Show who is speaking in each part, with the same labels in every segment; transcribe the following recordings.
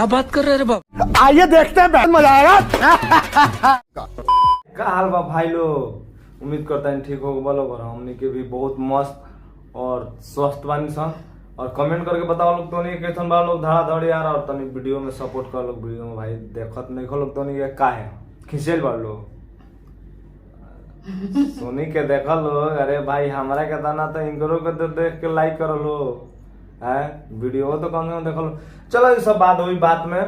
Speaker 1: क्या बात कर रहे हैं बाप?
Speaker 2: आइए देखते हैं, मजा आएगा।
Speaker 3: का हाल बा भाई लोग, उम्मीद करता है ठीक होगा बोलो। और हमने के भी बहुत मस्त और स्वस्थ बानी सन। और कमेंट करके बताओ लोग तो नहीं कैसन बा लोग, धड़ाधड़ यार। और तनी वीडियो में सपोर्ट कर लोग, वीडियो में भाई देखत नहीं खो लोग तो नहीं का है खिंचल बा लोग सुनी के देखल लोग। अरे भाई हमारा के दाना तो इनको के देख के लाइक करो लोग है, वीडियो तो कम से कम देखो। चलो ये सब बात हुई बात में,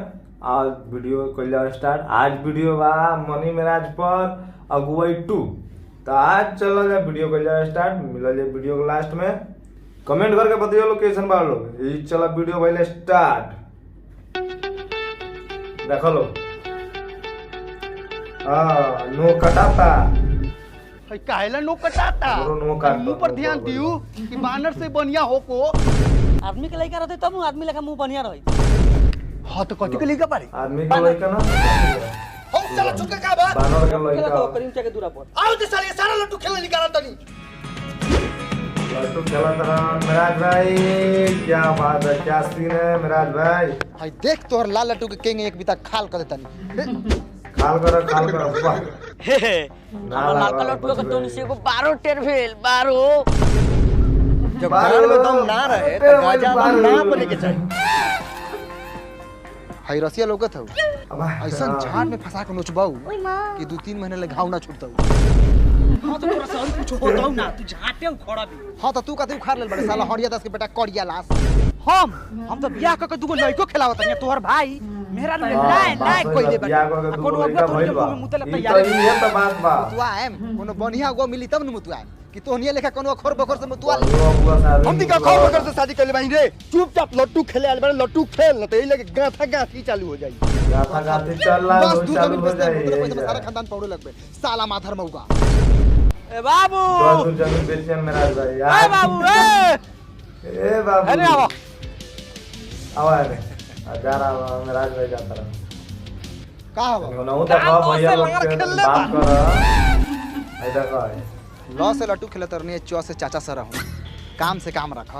Speaker 3: आज वीडियो कर जाओ स्टार्ट। आज वीडियो बा मनी महाराज पर अगुवाई 2। तो आज चलो जाए वीडियो कर जाओ स्टार्ट। मिला जाए वीडियो के लास्ट में, कमेंट करके बताइए लोकेशन बा लोग। ये चलो वीडियो पहले स्टार्ट देखो लो। नो कटाता
Speaker 2: काहेला नो कटाता, मुंह पर ध्यान दियो कि बानर से बनिया हो को।
Speaker 4: आदमी के लइका रहते तब आदमी लगा मुंह बढ़िया रही।
Speaker 2: हां तो कथि के लइका पारी,
Speaker 3: आदमी के लइका ना
Speaker 2: हो चला छुटका का बा
Speaker 3: बानर के
Speaker 4: खेला
Speaker 3: लइका।
Speaker 4: तो करीम के दूरा पर
Speaker 2: आओ ते साले सारा लट्टू खेलने निकाल तनी।
Speaker 3: लट्टू खेला था महाराज भाई, क्या बात है, क्या सीन है महाराज भाई।
Speaker 2: हाय देख तोहर लाल लट्टू के केंगे एक बिता खाल कर देतनी।
Speaker 3: खाल करो वाह।
Speaker 4: हमर लाल लट्टू के टोनी से एगो 12 टेर भेल 12।
Speaker 2: जब गाल में दम ना रहे तो गाजा में ना बने के चाहिए। हाय रसिया लोगत हौ, ऐसा झाड़ में फंसा के नोचबाऊ कि 2-3 महीने ले घाव ना छूटताऊ।
Speaker 4: हां तो तोरा से कुछ होताऊ ना, तू झाटे उखड़ा भी।
Speaker 2: हां तो तू कथि उखाड़ लेल बड़े साला हरिया दास के बेटा करिया लाश। हम तो बियाह क के दुगो लइको खेलावत है तोहर भाई मेहरा ले लाए कोई दे बा कोनो अगवा तोड़ के मुंह तले तैयार है।
Speaker 3: ये तो बात बा,
Speaker 2: मुतुआ एम कोनो बढ़िया गो मिली तब न मुतुआ एम कि तोहनिया लेखा कोनो अखर बखर से मुतुआ। हम दी का अखर बखर से शादी कर ले बाई रे। चुपचाप लट्टू खेले आल बड़े लट्टू खेल न त एही लगे गाथा गाथी चालू हो जाई।
Speaker 3: गाथा गाथी चल रहा
Speaker 2: बस
Speaker 3: है,
Speaker 2: दू
Speaker 3: चालू
Speaker 2: जमीन
Speaker 3: हो
Speaker 2: बेचते
Speaker 3: जाए।
Speaker 2: पैसे में सारा खानदान पौड़े लगबे साला माथर मौका।
Speaker 4: ए बाबू,
Speaker 3: तो जमीन बेचिए महाराज भाई।
Speaker 4: ए बाबू
Speaker 3: ए बाबू
Speaker 4: अरे आओ
Speaker 3: आवा रे जा रहा महाराज भाई जाता रहा।
Speaker 2: का हो
Speaker 3: नौ तो कहा भैया लोग से बात कर ऐसा का है।
Speaker 2: लॉ से लट्टू खेले तरनी चौ से चाचा सर रहूं, काम से काम रख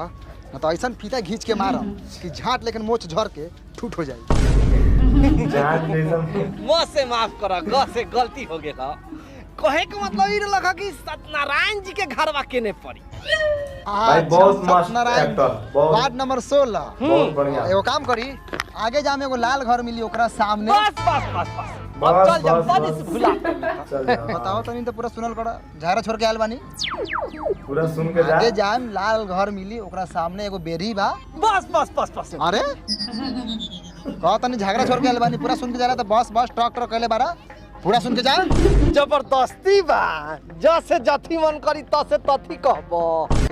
Speaker 2: न तो ऐसा फीता घींच के मार कि झाट लेकिन मोच झर के ठूट हो जाई।
Speaker 3: जान जैसन
Speaker 4: मुंह से माफ करा, ग से गलती हो गेला। कहे के मतलब ई लगा कि सत्यनारायण जी के घरवा केने पड़ी।
Speaker 3: भाई बहुत मस्त एक्टर, बहुत
Speaker 2: वार्ड नंबर 16
Speaker 3: बहुत बढ़िया।
Speaker 2: एगो काम करी, आगे जामे एगो लाल घर मिली ओकरा सामने।
Speaker 4: बस अब चल जा पानी से भुला।
Speaker 3: चल जा।
Speaker 2: बताओ तनी तो पूरा सुनल करा, झारा छोड़ के आयल बानी।
Speaker 3: पूरा सुन के जा।
Speaker 2: आगे जाम लाल घर मिली ओकरा सामने एगो बेरी बा।
Speaker 4: बस
Speaker 2: अरे कह तनी झगड़ा छोड़ के आयल बानी, पूरा सुन के जा रहा। तो बस ट्रक कहले बारा, पूरा सुन के जा।
Speaker 4: जबरदस्ती बा, जैसे जथी मन करी तसे तथी कहबो।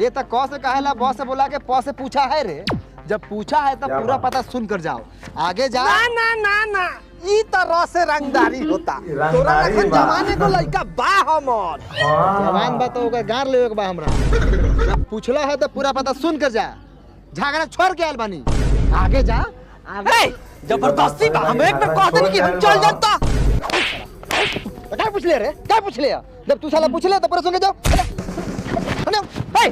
Speaker 2: ये तो क से कहेला, ब से बोला के प से पूछा है रे। जब पूछा है तो पूरा पता सुन कर जाओ। आगे जा।
Speaker 4: ना ई तरह से रंगदारी होता। तोरा
Speaker 3: रंगदारी
Speaker 4: लखन
Speaker 3: बा।
Speaker 4: जमाने को लइका बा हमर।
Speaker 2: जवान बा तो ओकर गार लेवे के बा हमरा। जब पूछला है तो पूरा पता सुन कर जा। झगड़ा छोड़ के आयल बानी, आगे जा।
Speaker 4: ए जबरदस्ती बा, हम एक बार कह देनी कि हम चल जाता।
Speaker 2: क्या पूछ ले रे, क्या पूछ ले? जब तू साला पूछ ले तो पूरा सुन के जाओ। ए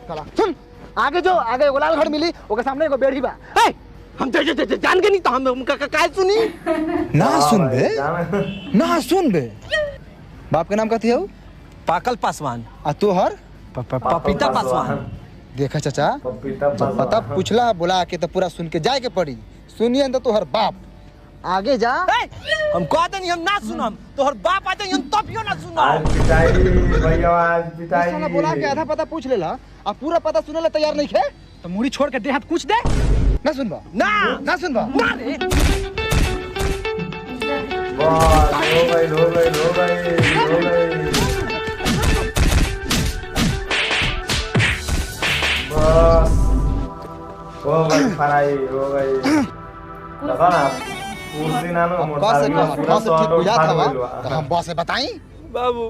Speaker 2: साला सुन, आगे जो आगे एगो लाल घर मिली ओके सामने एगो बेड़ी बा।
Speaker 4: ए हम जान के नहीं तो हम का सुनी
Speaker 2: ना सुन बे। बाप के नाम कथी हो?
Speaker 4: पाकल पासवान।
Speaker 2: आ तोहर?
Speaker 4: पपीता पासवान।
Speaker 2: देखा चाचा,
Speaker 3: पपीता
Speaker 2: जब पता पूछला बुला के तो पूरा सुन के जाए के पड़ी। सुनिए तो तोहर बाप। आगे जा।
Speaker 4: हम कह देनी हम ना सुनम, तोहर बाप आ जाई हम तभियो ना सुनम।
Speaker 3: आज पिटाई भैया, आज पिटाई।
Speaker 2: साला बोला के आधा पता पूछ लेला आ पूरा पता सुने ला तैयार नहीं खे तो मुड़ी छोड़ के दे हाथ कुछ दे। ना सुनबा, ना सुनबा।
Speaker 4: ना रे
Speaker 3: बस हो गई। बस हो गई फराई हो गई। देखो ना कुर्सी ना नो
Speaker 2: बस से कह, ठीक बुझात हवा तो हम बस से बताई।
Speaker 4: बाबू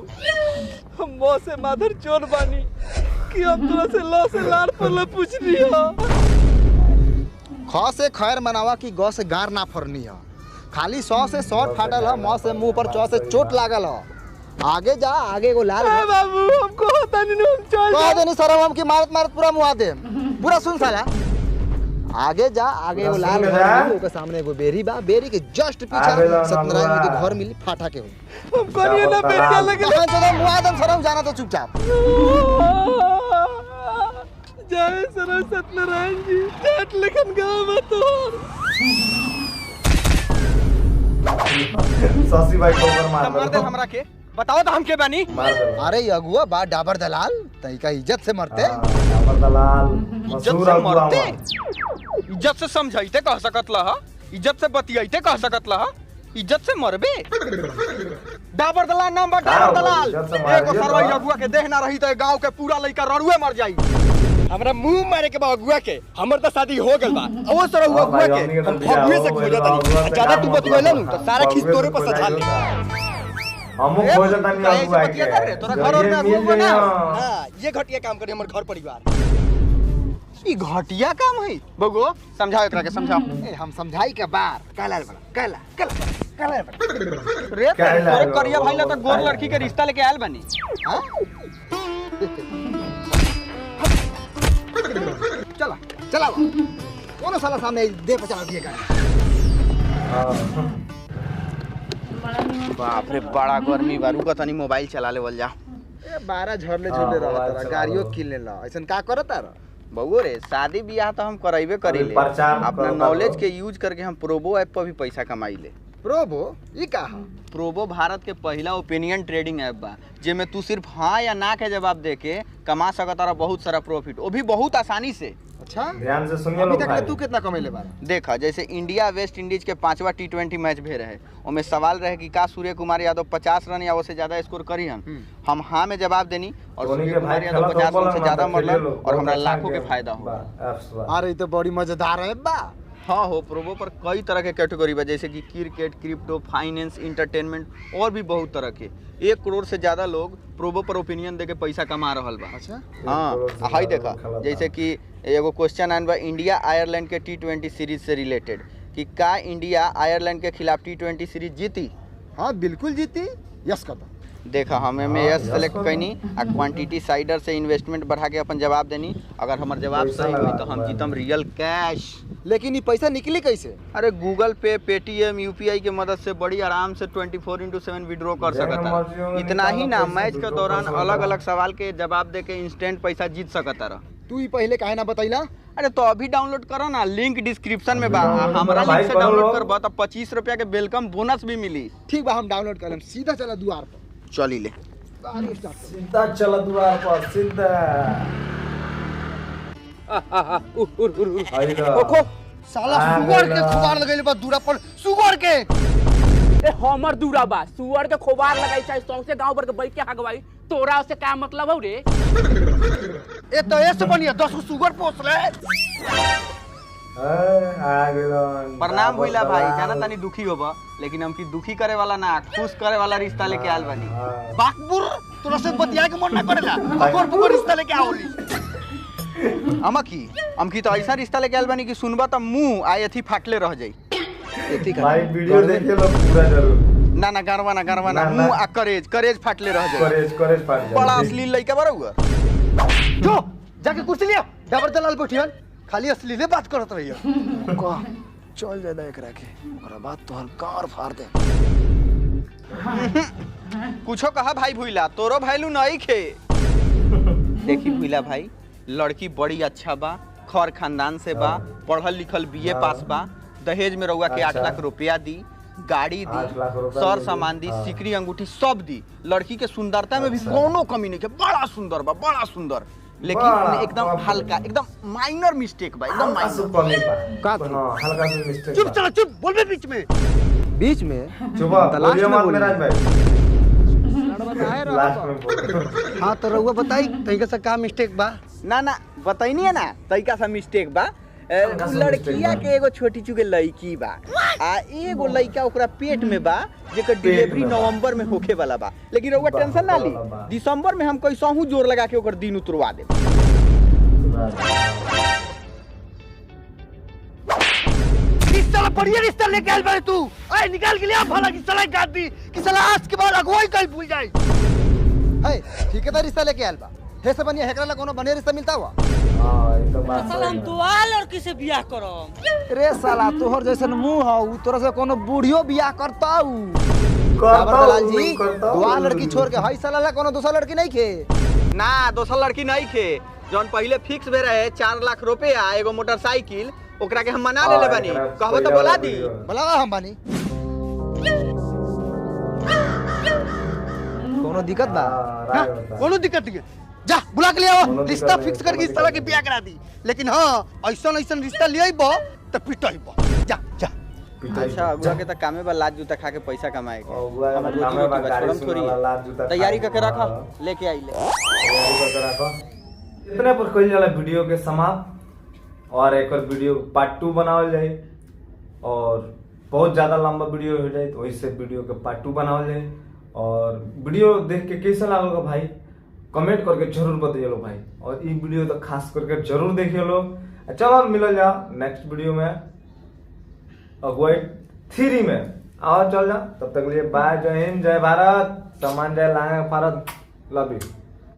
Speaker 4: हम मो से माधर चोर बानी कि हम तोरा से लो से लाड़ पर पूछ रही हो।
Speaker 2: ख से खैर मनावा की ग से गार ना फरनी है। खाली 100 से शॉट फाटल है, म से मुंह पर च से चोट लागल है। आगे जा, आगे को लाल
Speaker 4: बाबू हमको पता नहीं हम चल
Speaker 2: कह देनी सरम हम की मारत मारत पूरा मुआ दे। पूरा सुन साला, आगे जा, आगे वो लाल
Speaker 3: जा।
Speaker 2: घर मिली, ओके सामने एगो बेरी बा, बेरी के जस्ट पीछे
Speaker 3: आगे लो,
Speaker 2: सत्यनारायण जी के
Speaker 3: नलुआ।
Speaker 2: घर मिली, फाटा के हो।
Speaker 4: हम करिए ना बेटा लगे
Speaker 2: कहां चला मुआदम सरम जाना तो चुपचाप।
Speaker 4: जय सर सत्यनारायण जी जाट लेखन गाँव में तो
Speaker 3: शशि भाई को ऊपर मार
Speaker 4: मार दे
Speaker 3: दो।
Speaker 4: हमरा के बताओ तो हम के बानी
Speaker 3: मार दो।
Speaker 2: अरे ये अगुआ बा डाबर दलाल, तई का इज्जत से मरते।
Speaker 3: अमर दलाल
Speaker 4: इज्जत
Speaker 3: मशहूर
Speaker 4: से
Speaker 3: अगुआ
Speaker 4: मरते
Speaker 3: हुआ।
Speaker 4: इज्जत से समझाइते कह सकत लहा इज्जत से बतियाइते कह सकत लहा इज्जत से मरबे डाबर दलाल नाम बा डाबर दलाल
Speaker 3: इज्जत से मार
Speaker 4: एगो
Speaker 3: दिया
Speaker 4: सरवई
Speaker 3: बा।
Speaker 4: अगुआ के देह ना रही तो गांव के पूरा लइका रड़ुए मर जाई हमरा मुंह मारे के बा अगुआ के हमर तो शादी हो गेल बा ओ सर
Speaker 3: हाँ
Speaker 4: अगुआ
Speaker 3: भाई,
Speaker 4: के
Speaker 3: हमनी के तो
Speaker 4: हम
Speaker 3: बियाह
Speaker 4: भगुए
Speaker 3: हो
Speaker 4: से
Speaker 3: गइल
Speaker 4: खोजा
Speaker 3: बा, अगुआ
Speaker 4: तनी
Speaker 3: से
Speaker 4: ज्यादा
Speaker 3: काम
Speaker 4: तू
Speaker 3: होता
Speaker 4: बतवेला
Speaker 3: बा।
Speaker 4: नु तो सारा खींच
Speaker 3: भगुए
Speaker 4: तोरे
Speaker 3: से
Speaker 4: पर सजा ले
Speaker 3: हमहू
Speaker 4: ए,
Speaker 3: खोज तनी
Speaker 4: काहे से
Speaker 3: अगुआ
Speaker 4: बतिया कर रे?
Speaker 3: के
Speaker 4: तोरा घर और में
Speaker 3: जल्दी
Speaker 4: अगुआ
Speaker 3: मिल
Speaker 4: ना
Speaker 3: जाइयो।
Speaker 4: हां ये घटिया काम करे हमर घर परिवार ई घटिया काम है बगो समझाओ एकरा के समझाओ
Speaker 2: ए हम समझाई के बार कहला बड़ा कहला
Speaker 4: रे
Speaker 3: कहला
Speaker 4: तोरे
Speaker 3: लो।
Speaker 4: करिया भाई ला तो गोर लड़की के रिश्ता लेके आयल बनी
Speaker 2: हां चला चला कौन साला सामने दे पे चला दिए गाड़ी।
Speaker 3: हाँ।
Speaker 4: बाप रे बड़ा गर्मी बारू का तनी मोबाइल चला लेवल जा
Speaker 2: ए 12 झरले
Speaker 3: हाँ,
Speaker 2: झुले
Speaker 3: मोबाइल
Speaker 2: रहत
Speaker 3: चला
Speaker 2: गाड़ियों
Speaker 3: लो।
Speaker 2: किन लेला ऐसन का करत रह।
Speaker 4: बउओ रे शादी बियाह तो हम कराइबे करी ले
Speaker 3: प्रचार
Speaker 4: अपना
Speaker 3: करो।
Speaker 4: नॉलेज के यूज करके हम प्रोबो ऐप पर भी पैसा कमाई ले
Speaker 2: प्रोबो ई का ह?
Speaker 4: प्रोबो भारत के पहला ओपिनियन ट्रेडिंग ऐप बा जेमे तू सिर्फ हाँ या ना के जवाब दे के कमा सकत रहा बहुत सारा प्रॉफिट वो भी बहुत आसानी से
Speaker 2: अच्छा
Speaker 3: ध्यान से सुनिए
Speaker 2: अभी
Speaker 3: लोग
Speaker 2: तक
Speaker 3: भाई।
Speaker 2: ले तू कितना कमेले बार?
Speaker 4: देखा जैसे इंडिया वेस्ट इंडीज के 5वां T20 मैच भे रहे उनमें सवाल रहे कि का सूर्य कुमार यादव 50 रन या उससे ज्यादा स्कोर करी हम हाँ में जवाब देनी और
Speaker 3: धोनी
Speaker 4: सूर्य
Speaker 3: के
Speaker 4: कुमार
Speaker 3: भाई
Speaker 4: यादव
Speaker 3: खेला
Speaker 4: 50 रन से ज्यादा
Speaker 3: खेलिए
Speaker 4: मरलन
Speaker 3: लो,
Speaker 4: और
Speaker 3: बहुत
Speaker 4: हमरा
Speaker 3: अच्छा
Speaker 4: लाखों के
Speaker 3: गेम
Speaker 4: फायदा हो
Speaker 3: बा, apps बा।
Speaker 2: अरे ई तो बड़ी मजेदार है बा।
Speaker 4: हाँ हो प्रोबो पर कई तरह के कैटेगरी बा जैसे कि क्रिकेट क्रिप्टो फाइनेंस इंटरटेनमेंट और भी बहुत तरह के 1 करोड़ से ज्यादा लोग प्रोबो पर ओपिनियन दे के पैसा कमा रहल बा
Speaker 2: अच्छा
Speaker 4: हाँ हाई देखा जैसे कि एगो क्वेश्चन आन बा इंडिया आयरलैंड के T20 सीरीज से रिलेटेड कि का इंडिया आयरलैंड के खिलाफ T20 सीरीज जीती
Speaker 2: हाँ बिल्कुल जीती यस कर दो।
Speaker 4: देखा हमें
Speaker 3: हाँ,
Speaker 4: यस
Speaker 3: yes
Speaker 4: सेलेक्ट
Speaker 3: करो।
Speaker 4: कैनी आ क्वांटिटी साइडर से इन्वेस्टमेंट बढ़ा के अपन जवाब देनी अगर हमार जवाब
Speaker 3: पैसा
Speaker 4: सही हुई
Speaker 3: लगा
Speaker 4: तो हम
Speaker 3: दूंगा।
Speaker 4: जीतम रियल कैश
Speaker 2: लेकिन ये पैसा निकली कैसे?
Speaker 4: अरे गूगल पे पेटीएम यूपीआई के मदद से बड़ी आराम से 24/7 विड्रॉ कर
Speaker 3: जैसे
Speaker 4: सकता
Speaker 3: मर्जी होगा
Speaker 4: इतना ही ना
Speaker 3: निकालो,
Speaker 4: मैच
Speaker 3: पैसे
Speaker 4: के
Speaker 3: withdraw
Speaker 4: दौरान
Speaker 3: कर सकता
Speaker 4: अलग
Speaker 3: है।
Speaker 4: अलग सवाल के जवाब दे के इंस्टेंट पैसा जीत सकता रह
Speaker 2: तू ही पहले काहे ना बतैला?
Speaker 4: अरे तो अभी डाउनलोड करो ना लिंक डिस्क्रिप्शन में बा
Speaker 3: डाउनलोड
Speaker 4: हमारा
Speaker 3: करो भाई,
Speaker 4: लिंक से
Speaker 3: करो
Speaker 4: डाउनलोड
Speaker 3: लोग।
Speaker 4: करबा तो 25 रुपया के वेलकम बोनस भी मिली
Speaker 2: ठीक बा हम डाउनलोड कर लेम सीधा चला द्वार पर।
Speaker 4: चली ले
Speaker 2: गाड़ी स्टार्ट कर।
Speaker 3: सीधा चला द्वार पर सीधा
Speaker 2: ओको साला
Speaker 3: आ
Speaker 2: सुअर के
Speaker 3: गइला।
Speaker 2: खुबार लगैले बा दूरा पर सुअर के।
Speaker 1: ए हमर दूरा बा सुअर के खोबार लगाई चाहे सौंसे गांव भर के बैठ के हगवाई तोरा से क्या मतलब हौ रे
Speaker 2: ए तो ऐसे बनिया 10 को सुअर पोस ले।
Speaker 4: प्रणाम भइला भाई जाना तानी दुखी होबा लेकिन हम की दुखी करे वाला ना खुश करे वाला रिश्ता लेके आयल बानी
Speaker 2: बाकपुर तोरा से बतिया के मन ना करेला अगर बुकर रिश्ता लेके आओली।
Speaker 4: हम की तो ऐसा रिश्ता लेके आयल बानी कि सुनबा त मुंह आय अथी फाटले रह जाई
Speaker 3: भाई वीडियो देखिए लोग पूरा जरूर
Speaker 4: ना ना गरवा ना
Speaker 3: ना, ना।
Speaker 4: मुंह आ करेज फाटले रह जाई
Speaker 3: करेज फाट जाए
Speaker 4: बड़ा अश्लील लइका बड़ा हुआ
Speaker 2: जो जाके कुर्सी लिया डाबर दलाल बैठियन खाली असलीले बात करत रहियो। कह चल जादा एकरा के ओकरा बाद तोहर कार फाड़ दे।
Speaker 4: कुछो कहा भाई भुइला तोरो भैलू नहीं खे देखी भुइला भाई लड़की बड़ी अच्छा बा खर खानदान से बा पढ़ल लिखल बीए पास बा दहेज में रउआ के 8
Speaker 3: अच्छा।
Speaker 4: लाख रुपया दी गाड़ी
Speaker 3: 8 लाख
Speaker 4: दी
Speaker 3: रुपया
Speaker 4: सर
Speaker 3: दी।
Speaker 4: सामान दी
Speaker 3: हाँ।
Speaker 4: सिकरी अंगूठी सब दी लड़की के सुंदरता में भी
Speaker 3: अच्छा।
Speaker 4: कोनो कमी नहीं है बड़ा सुंदर बा बड़ा सुंदर लेकिन
Speaker 3: बड़ा,
Speaker 4: एकदम
Speaker 3: बाप रे।
Speaker 4: हल्का एकदम माइनर मिस्टेक बा एकदम
Speaker 3: हल्का सा
Speaker 4: माइनर
Speaker 3: कमी बा
Speaker 2: का थी?
Speaker 3: हाँ हल्का सा मिस्टेक
Speaker 2: चुप चला चुप बोल बे बीच में
Speaker 3: चुप बोलिए मत मेराज भाई लास्ट में बोल
Speaker 2: हां तो रउआ बताई तइका से का मिस्टेक बा?
Speaker 4: ना ना बताइनी है ना तरीका सा मिस्टेक बा
Speaker 3: हल्का सा
Speaker 4: लड़किया
Speaker 3: mistake
Speaker 4: के एगो छोटी चुके लड़की बा आ एगो लड़का ओकरा पेट में बा जेकर डिलीवरी
Speaker 3: में बा।
Speaker 4: नवंबर में होखे वाला बा लेकिन रउआ
Speaker 3: बा,
Speaker 4: टेंशन ना ली
Speaker 3: वाला बा।
Speaker 4: दिसंबर में हम कैसहू जोर लगा के ओकर दिन उतरवा दे
Speaker 2: इस साला बढ़िया रिश्ता लेके आइल बारे तू। ए निकाल के लिया भला की साला गाद दी कि साला आज के बाद अगुवाई कल भूल जाई। है ठीक है तो रिश्ता लेके आइल बा। हे से बनिया हेकरा ला कोनो बढ़िया रिश्ता मिलता हुआ।
Speaker 3: हाँ ये तो बात
Speaker 5: साला हम
Speaker 3: सही है।
Speaker 5: दुआ लड़की से बियाह करम।
Speaker 2: रे साला तोहर जैसन मुंह हौ तोरा से कोनो बूढ़ियो बियाह करताऊ।
Speaker 3: करता
Speaker 2: दलाल
Speaker 3: हूँ,
Speaker 2: जी
Speaker 3: करता
Speaker 2: दुआ
Speaker 3: हूँ।
Speaker 2: लड़की छोड़ के हई साला ला कोनो दूसरा लड़की नहीं खे।
Speaker 4: ना दोसर लड़की नहीं खे, जौन पहले फिक्स में रहे 4 लाख रुपया एगो मोटरसाइकिल, ओकरा के हम मना लेले बानी।
Speaker 3: एकरा
Speaker 4: कहबो तो
Speaker 3: पहिला
Speaker 4: बोला
Speaker 3: वाला
Speaker 4: दी।
Speaker 3: वीडियो है।
Speaker 2: बुलावा हम बानी। कोनो दिक्कत बा?
Speaker 3: हाँ, राय बता।
Speaker 2: कोनो दिक्कत नहीं है। जा बुला के ले आओ,
Speaker 3: कोनो
Speaker 2: रिश्ता
Speaker 3: दिक्कत
Speaker 2: फिक्स
Speaker 3: नहीं,
Speaker 2: करके इस
Speaker 3: कोनो
Speaker 2: तरह के
Speaker 3: दिक्कत
Speaker 2: बियाह करा दी। लेकिन हां ऐसा ऐसा रिश्ता ले आइबो तो पिटाइबो। जा जा।
Speaker 3: पिटाई
Speaker 4: अच्छा अगुआ के त कामे बा लाज जूता खा के पैसा कमाए के।
Speaker 3: अगुआ के
Speaker 4: हमर
Speaker 3: कामे
Speaker 4: रोजी
Speaker 3: बा
Speaker 4: रोटी बा,
Speaker 3: गाड़ी
Speaker 4: छोड़म थोड़ी
Speaker 3: सुनाला,
Speaker 4: है।
Speaker 3: लाज जूता
Speaker 4: तैयारी
Speaker 3: खा
Speaker 4: करके
Speaker 3: के।
Speaker 4: रखा,
Speaker 3: हाँ।
Speaker 4: लेके आइले।
Speaker 3: तैयारी करके रखो। इतने पर कइल जाला वीडियो के समाप्त और एक और वीडियो पार्ट 2 बनावल जाए और बहुत ज्यादा लंबा वीडियो हो जाए तो वही से वीडियो के पार्ट 2 बनावल जाए। और वीडियो देख के कैसा लागल का भाई कमेंट करके जरूर बताइए लो भाई, और ये वीडियो तो खास करके जरूर देखिए लो। चलो मिल जा नेक्स्ट वीडियो में अगुवाई 3 में। आओ चल जा, तब तक लिए बाय, जय हिंद, जय भारत, सम्मान, जय लांगा भारत, लव यू।